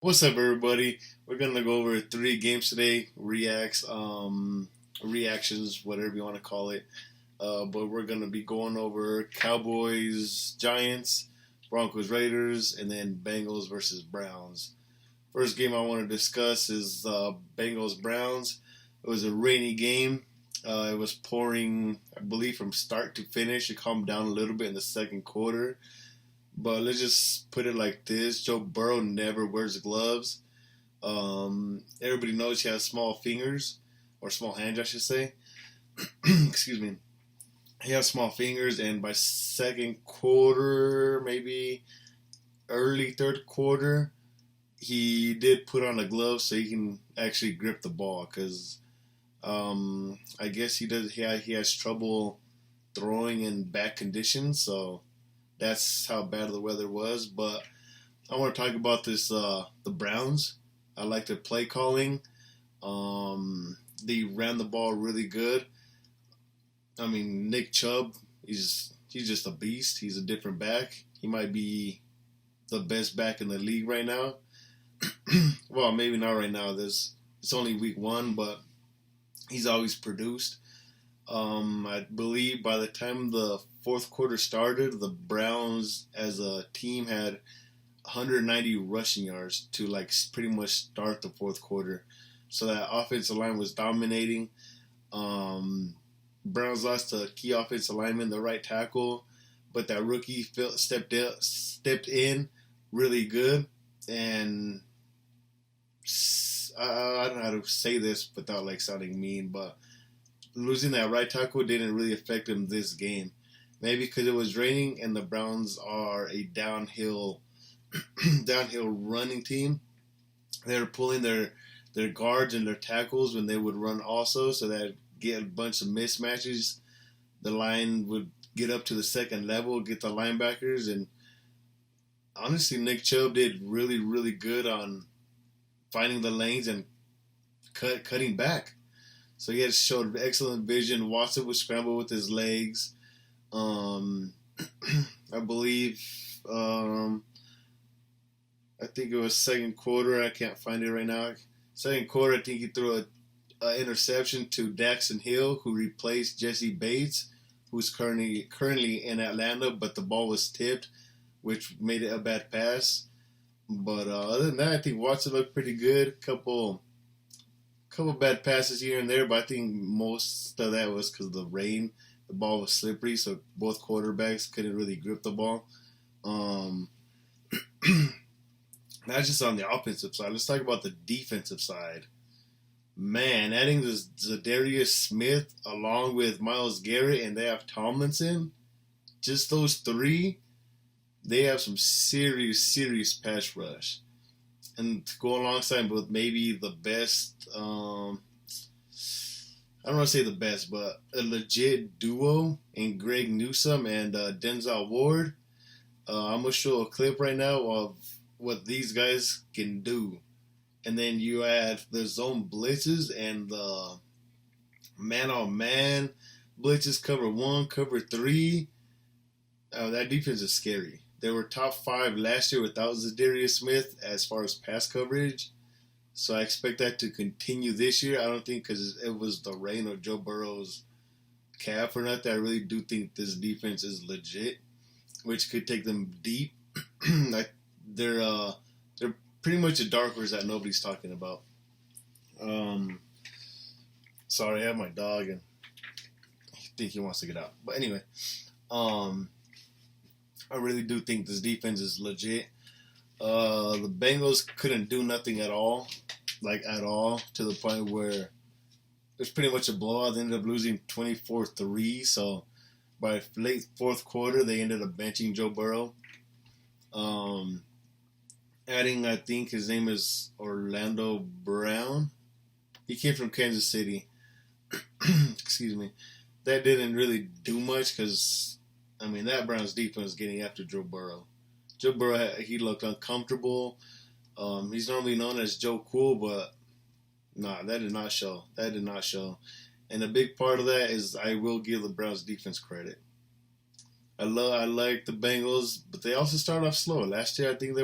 What's up, everybody? We're gonna go over three games today, reactions, whatever you want to call it. But we're gonna be going over Cowboys, Giants, Broncos, Raiders, and then Bengals versus Browns. First game I want to discuss is Bengals Browns. It was a rainy game. It was pouring, I believe, from start to finish. It calmed down a little bit in the second quarter. But let's just put it like this: Joe Burrow never wears gloves. Everybody knows he has small fingers, or small hands, I should say. Excuse me. He has small fingers, and by second quarter, maybe early third quarter, he did put on a glove so he can actually grip the ball. Because I guess he does. He has trouble throwing in bad conditions, so that's how bad the weather was. But I want to talk about the Browns. I like their play calling. They ran the ball really good. I mean, Nick Chubb, he's just a beast. He's a different back. He might be the best back in the league right now. Well, maybe not right now. It's only week one, but he's always produced. I believe by the time the fourth quarter started, the Browns as a team had 190 rushing yards to like pretty much start the fourth quarter. So that offensive line was dominating. Um, Browns lost a key offensive lineman, the right tackle, but that rookie stepped in really good. And I don't know how to say this without like sounding mean, but losing that right tackle didn't really affect him this game. Maybe because it was raining and the Browns are a downhill running team. They're pulling their guards and their tackles when they would run also, so that get a bunch of mismatches. The line would get up to the second level, get the linebackers, and honestly, Nick Chubb did really really good on finding the lanes and cutting back. So he had showed excellent vision. Watson would scramble with his legs. Um, I believe I think it was second quarter. I can't find it right now. Second quarter, I think he threw a interception to Daxton Hill, who replaced Jesse Bates, who's currently in Atlanta, but the ball was tipped, which made it a bad pass. But other than that, I think Watson looked pretty good. Couple bad passes here and there, but I think most of that was because of the rain. The ball was slippery, so both quarterbacks couldn't really grip the ball. Um, That's just on the offensive side. Let's talk about the defensive side. Man, adding this Zadarius Smith along with Miles Garrett and they have Tomlinson, just those three, they have some serious pass rush. And to go alongside with maybe the best, I don't want to say the best, but a legit duo in Greg Newsome and Denzel Ward. I'm going to show a clip right now of what these guys can do. And then you add the zone blitzes and the man on man blitzes, cover one, cover three. That defense is scary. They were top five last year without Zadarius Smith as far as pass coverage. So I expect that to continue this year. I don't think because it was the rain or Joe Burrow's calf or nothing. I really do think this defense is legit, which could take them deep. Like they're pretty much a dark horse that nobody's talking about. Um, Sorry, I have my dog and I think he wants to get out. But anyway, um, I really do think this defense is legit. The Bengals couldn't do nothing at all, like at all, to the point where it was pretty much a blowout. They ended up losing 24-3. So by late fourth quarter, they ended up benching Joe Burrow. Um, Adding, I think his name is Orlando Brown. He came from Kansas City. Excuse me. That didn't really do much because, I mean, that Browns defense was getting after Joe Burrow. Joe Burrow, he looked uncomfortable. He's normally known as Joe Cool, but nah, that did not show. That did not show. And a big part of that is I will give the Browns defense credit. I like the Bengals, but they also started off slow. Last year, I think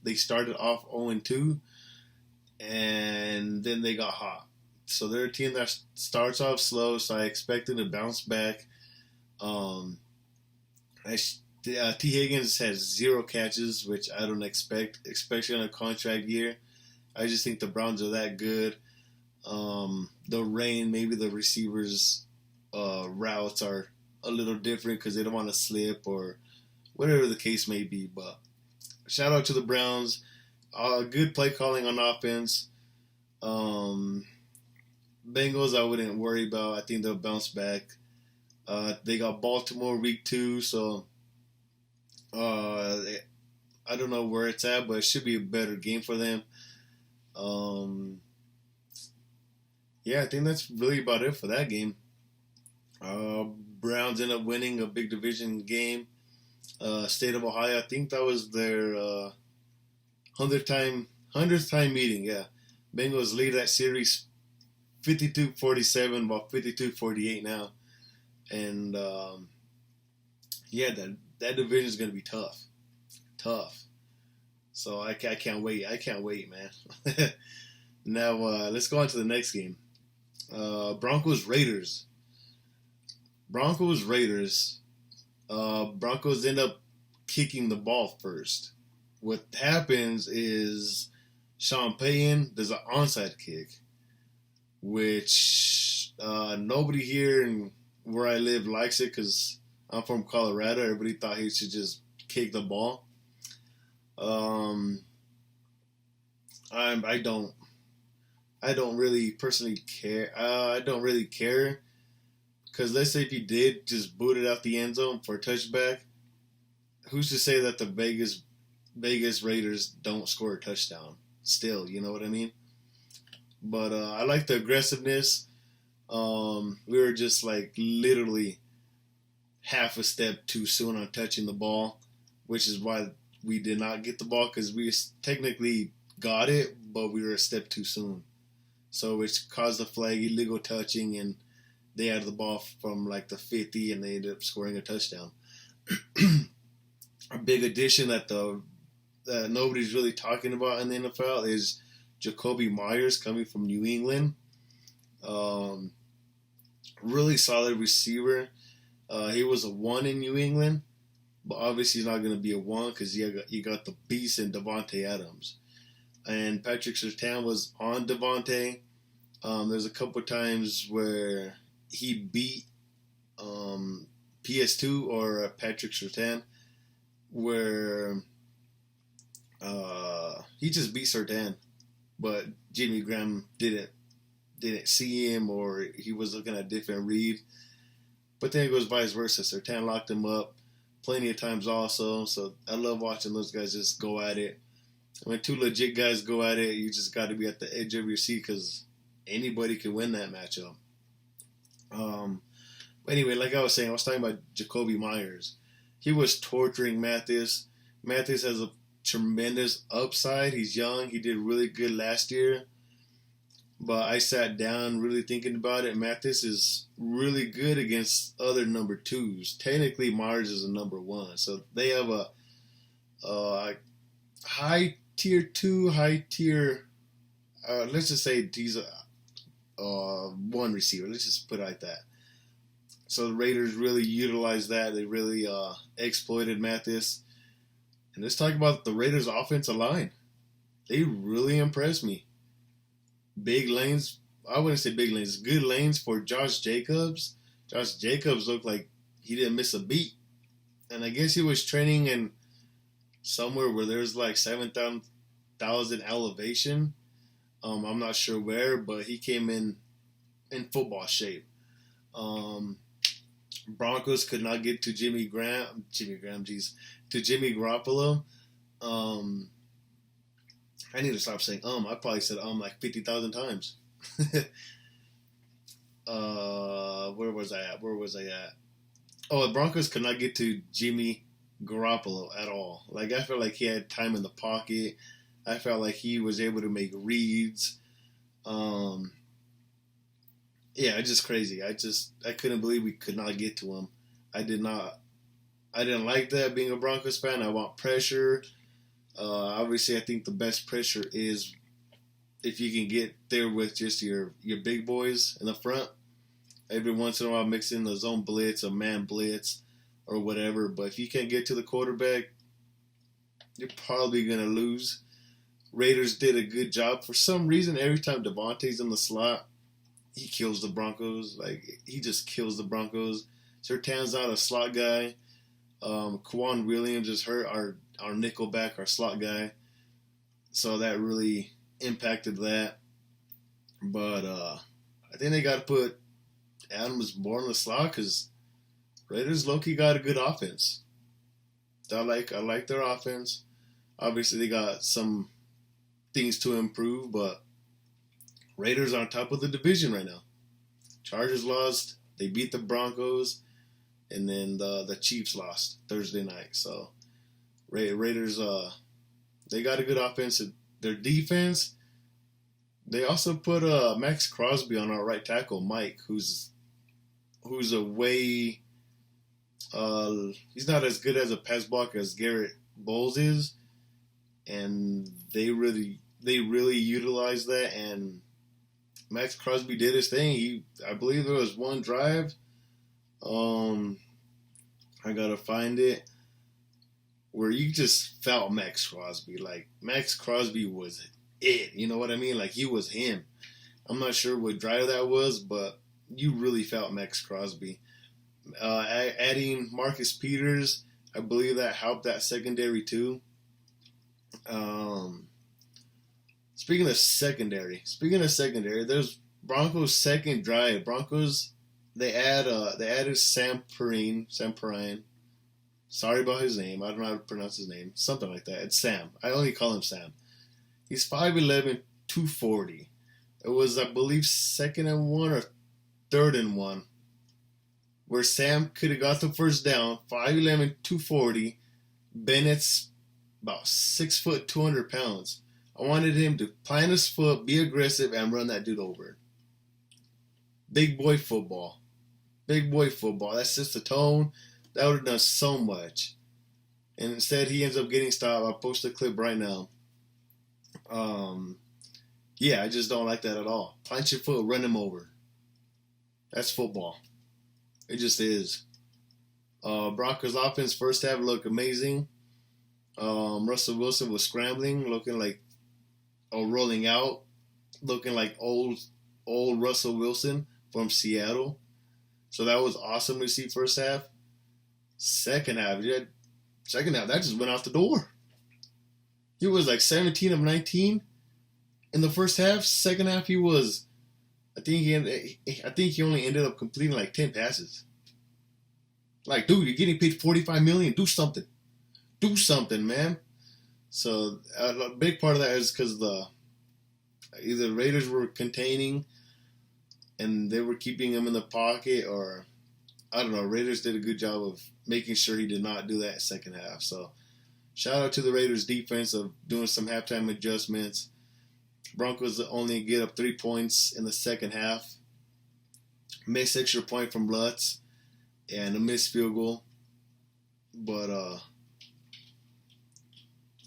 they started off 0-2, and then they got hot. So they're a team that starts off slow. So I expect them to bounce back. Um, T. Higgins has 0 catches, which I don't expect, especially on a contract year. I just think the Browns are that good. The rain, maybe the receivers' routes are a little different because they don't want to slip or whatever the case may be. But shout out to the Browns. Good play calling on offense. Bengals, I wouldn't worry about. I think they'll bounce back. They got Baltimore week 2, so I don't know where it's at, but it should be a better game for them. Yeah, I think that's really about it for that game. Browns end up winning a big division game. State of Ohio, I think that was their 100th time meeting. Yeah, Bengals lead that series 52-47, about 52-48 now, and yeah, that division is gonna be tough. So I can't wait. I can't wait, man. Now let's go on to the next game. Broncos Raiders. Broncos end up kicking the ball first. What happens is Sean Payton does an onside kick, which nobody here in where I live likes it because I'm from Colorado. Everybody thought he should just kick the ball. I don't really personally care. I don't really care because let's say if he did just boot it out the end zone for a touchback, who's to say that the Vegas Raiders don't score a touchdown? Still, you know what I mean? But I like the aggressiveness. We were just like literally half a step too soon on touching the ball, which is why we did not get the ball because we technically got it, but we were a step too soon. So which caused the flag, illegal touching, and they had the ball from like the 50 and they ended up scoring a touchdown. A big addition that nobody's really talking about in the NFL is Jacoby Myers coming from New England. Really solid receiver. He was a 1 in New England, but obviously he's not going to be a 1 because you got the beast in Devontae Adams. And Patrick Surtain was on Devontae. There's a couple times where he beat PS2 or Patrick Surtain, where he just beat Surtain, but Jimmy Graham didn't see him or he was looking at a different read. But then it goes vice versa. Surtain locked him up plenty of times also. So I love watching those guys just go at it. When two legit guys go at it, you just got to be at the edge of your seat because anybody can win that matchup. But anyway, like I was saying, I was talking about Jacoby Myers. He was torturing Mathis. Mathis has a tremendous upside. He's young. He did really good last year. But I sat down really thinking about it. Mathis is really good against other number 2s. Technically, Myers is a number 1. So they have a high tier 2, high tier. Let's just say he's a 1 receiver. Let's just put it like that. So the Raiders really utilized that. They really exploited Mathis. And let's talk about the Raiders' offensive line. They really impressed me. Big lanes. I wouldn't say big lanes. Good lanes for Josh Jacobs. Josh Jacobs looked like he didn't miss a beat. And I guess he was training in somewhere where there's like 7,000 elevation. I'm not sure where, but he came in football shape. Broncos could not get to Jimmy Garoppolo. I need to stop saying I probably said like 50,000 times. Where was I at? Oh, the Broncos could not get to Jimmy Garoppolo at all. Like, I felt like he had time in the pocket. I felt like he was able to make reads. Yeah, it's just crazy. I couldn't believe we could not get to him. I did not I didn't like that being a Broncos fan. I want pressure. Obviously, I think the best pressure is if you can get there with just your big boys in the front. Every once in a while, mix in the zone blitz, a man blitz, or whatever. But if you can't get to the quarterback, you're probably going to lose. Raiders did a good job. For some reason, every time Devontae's in the slot, he kills the Broncos. Like, he just kills the Broncos. Surtain's not a slot guy. Kwan Williams is hurt, our nickelback, our slot guy. So that really impacted that. But I think they got to put Adams more in the slot because Raiders low-key got a good offense. I like their offense. Obviously, they got some things to improve, but Raiders are on top of the division right now. Chargers lost. They beat the Broncos. And then the Chiefs lost Thursday night. So Raiders, they got a good offense. Their defense, they also put Max Crosby on our right tackle, Mike, who's a way. He's not as good as a pass blocker as Garrett Bowles is, and they really utilize that. And Max Crosby did his thing. I believe there was one drive. I gotta find it where you just felt Max Crosby. Like Max Crosby was it. You know what I mean? Like he was him. I'm not sure what drive that was, but you really felt Max Crosby. Adding Marcus Peters, I believe that helped that secondary too. Speaking of secondary, there's Broncos' second drive. Broncos. They added Sam Perrine. Sorry about his name. I don't know how to pronounce his name. Something like that. It's Sam. I only call him Sam. He's 5'11", 240. It was, I believe, 2nd and 1 or 3rd and 1. Where Sam could have got the first down. 5'11", 240. Bennett's about 6 foot, 200 pounds. I wanted him to plant his foot, be aggressive, and run that dude over. Big boy football. That sets the tone. That would have done so much. And instead, he ends up getting stopped. I'll post a clip right now. Yeah, I just don't like that at all. Plant your foot, run him over. That's football. It just is. Broncos offense first half looked amazing. Russell Wilson was scrambling, looking like, rolling out, looking like old Russell Wilson from Seattle. So that was awesome to see first half. Second half, that just went out the door. He was like 17 of 19 in the first half. Second half, he was, I think he only ended up completing like 10 passes. Like, dude, you're getting paid $45 million. Do something, man. So a big part of that is because either Raiders were containing and they were keeping him in the pocket, or I don't know. Raiders did a good job of making sure he did not do that second half. So shout out to the Raiders defense of doing some halftime adjustments. Broncos only get up 3 points in the second half. Missed extra point from Lutz and a missed field goal. But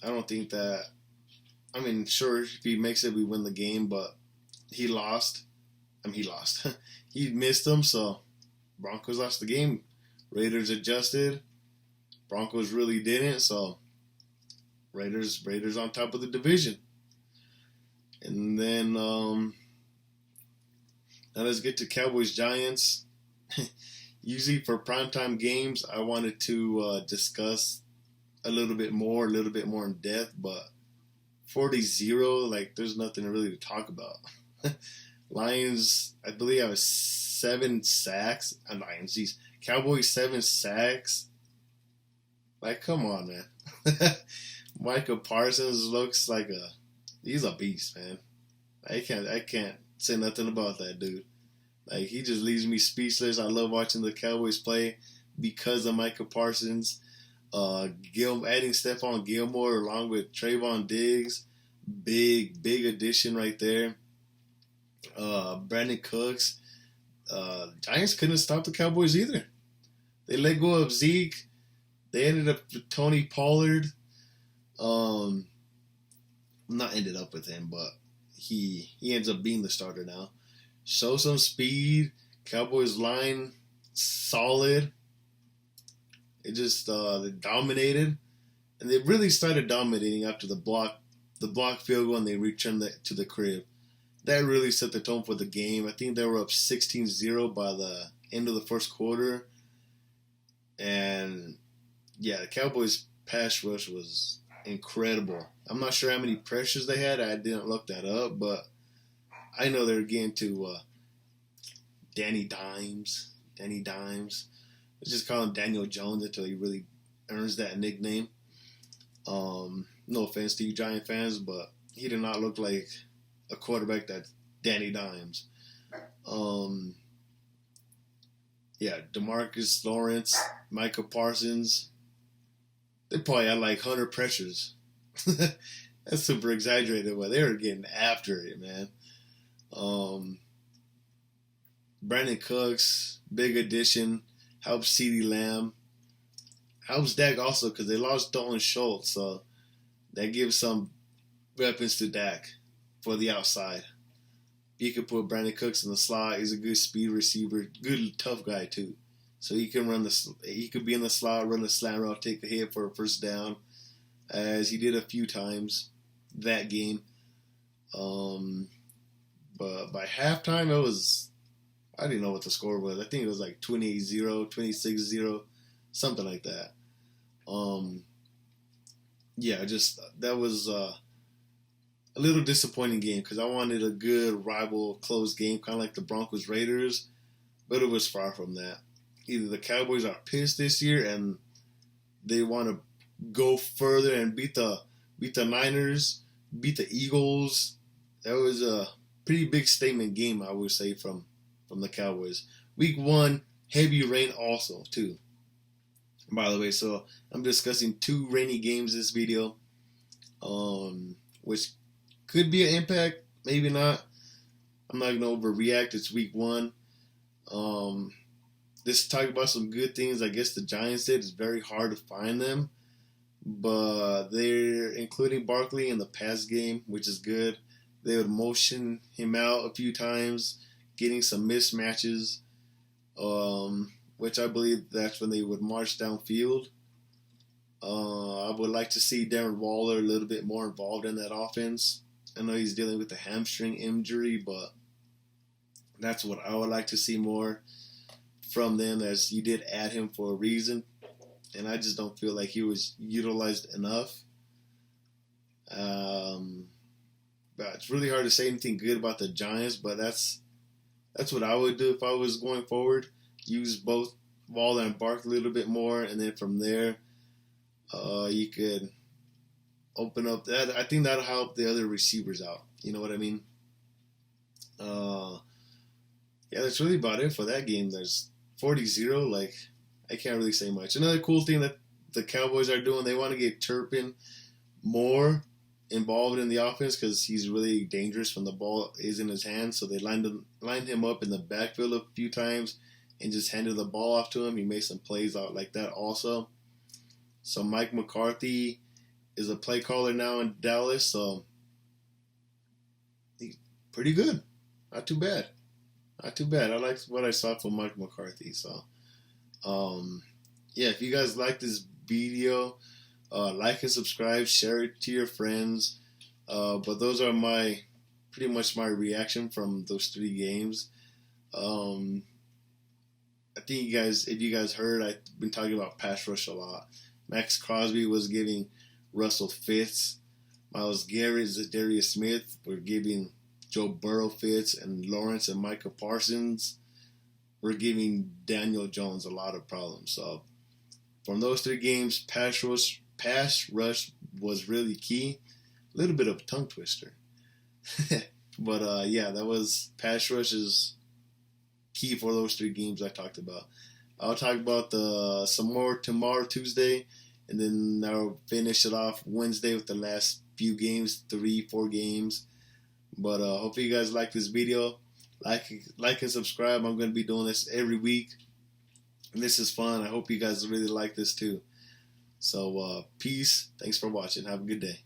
I don't think that. I mean, sure, if he makes it, we win the game, but he lost. He missed them, so Broncos lost the game. Raiders adjusted. Broncos really didn't, so Raiders on top of the division. And then now let's get to Cowboys Giants. Usually for primetime games, I wanted to discuss a little bit more in depth, but 40-0, like there's nothing really to talk about. Lions, I believe, have 7 sacks. Lions, geez. Cowboys 7 sacks. Like, come on, man. Micah Parsons looks like he's a beast, man. I can't say nothing about that dude. Like, he just leaves me speechless. I love watching the Cowboys play because of Micah Parsons. Adding Stephon Gilmore along with Trayvon Diggs, big addition right there. Brandon Cooks. Giants couldn't stop the Cowboys either. They let go of Zeke. They ended up with Tony Pollard. Um, not ended up with him, but he ends up being the starter now. Show some speed. Cowboys line solid. It just they dominated, and they really started dominating after the block field goal, and they returned to the crib. That really set the tone for the game. I think they were up 16-0 by the end of the first quarter, and yeah, the Cowboys pass rush was incredible. I'm not sure how many pressures they had. I didn't look that up, but I know they're getting to Danny Dimes. Let's just call him Daniel Jones until he really earns that nickname. No offense to you Giant fans, but he did not look like a quarterback that's Danny Dimes. DeMarcus Lawrence, Micah Parsons, they probably had like 100 pressures. That's super exaggerated, but they were getting after it, man. Brandon Cooks, big addition, helps CeeDee Lamb. Helps Dak also because they lost Dalton Schultz, so that gives some weapons to Dak for the outside. You could put Brandon Cooks in the slot. He's a good speed receiver, good tough guy too. So he can he could be in the slot, run the slant route, take a hit for a first down, as he did a few times that game. But by halftime, I didn't know what the score was. I think it was like 28-0, 26-0, something like that. That was a little disappointing game because I wanted a good rival close game, kind of like the Broncos Raiders, but it was far from that. Either the Cowboys are pissed this year and they want to go further and beat the Niners, beat the Eagles. That was a pretty big statement game, I would say, from the Cowboys. Week 1, heavy rain also too. By the way, so I'm discussing 2 rainy games this video, which could be an impact, maybe not. I'm not going to overreact. It's week 1. Let's talk about some good things. I guess the Giants did. It's very hard to find them, but they're including Barkley in the pass game, which is good. They would motion him out a few times, getting some mismatches, which I believe that's when they would march downfield. I would like to see Darren Waller a little bit more involved in that offense. I know he's dealing with a hamstring injury, but that's what I would like to see more from them, as you did add him for a reason, and I just don't feel like he was utilized enough. But it's really hard to say anything good about the Giants, but that's what I would do if I was going forward. Use both Waller and Barkley a little bit more, and then from there, you could open up that. I think that'll help the other receivers out. You know what I mean? That's really about it for that game. There's 40-0. Like, I can't really say much. Another cool thing that the Cowboys are doing, they want to get Turpin more involved in the offense because he's really dangerous when the ball is in his hands. So they lined him up in the backfield a few times and just handed the ball off to him. He made some plays out like that also. So Mike McCarthy is a play caller now in Dallas. So he's pretty good. Not too bad. I like what I saw from Mike McCarthy. So, if you guys like this video, like and subscribe, share it to your friends. But those are pretty much my reaction from those 3 games. I think if you guys heard, I've been talking about pass rush a lot. Max Crosby was giving Russell fits. Myles Garrett, Zadarius Smith were giving Joe Burrow fits, and Lawrence and Micah Parsons were giving Daniel Jones a lot of problems. So from those 3 games, pass rush was really key. A little bit of a tongue twister. But that was pass rush is key for those 3 games I talked about. I'll talk about some more tomorrow, Tuesday, and then I'll finish it off Wednesday with the last few games, 3-4 games. But hopefully you guys like this video. Like and subscribe. I'm going to be doing this every week. And this is fun. I hope you guys really like this too. So peace. Thanks for watching. Have a good day.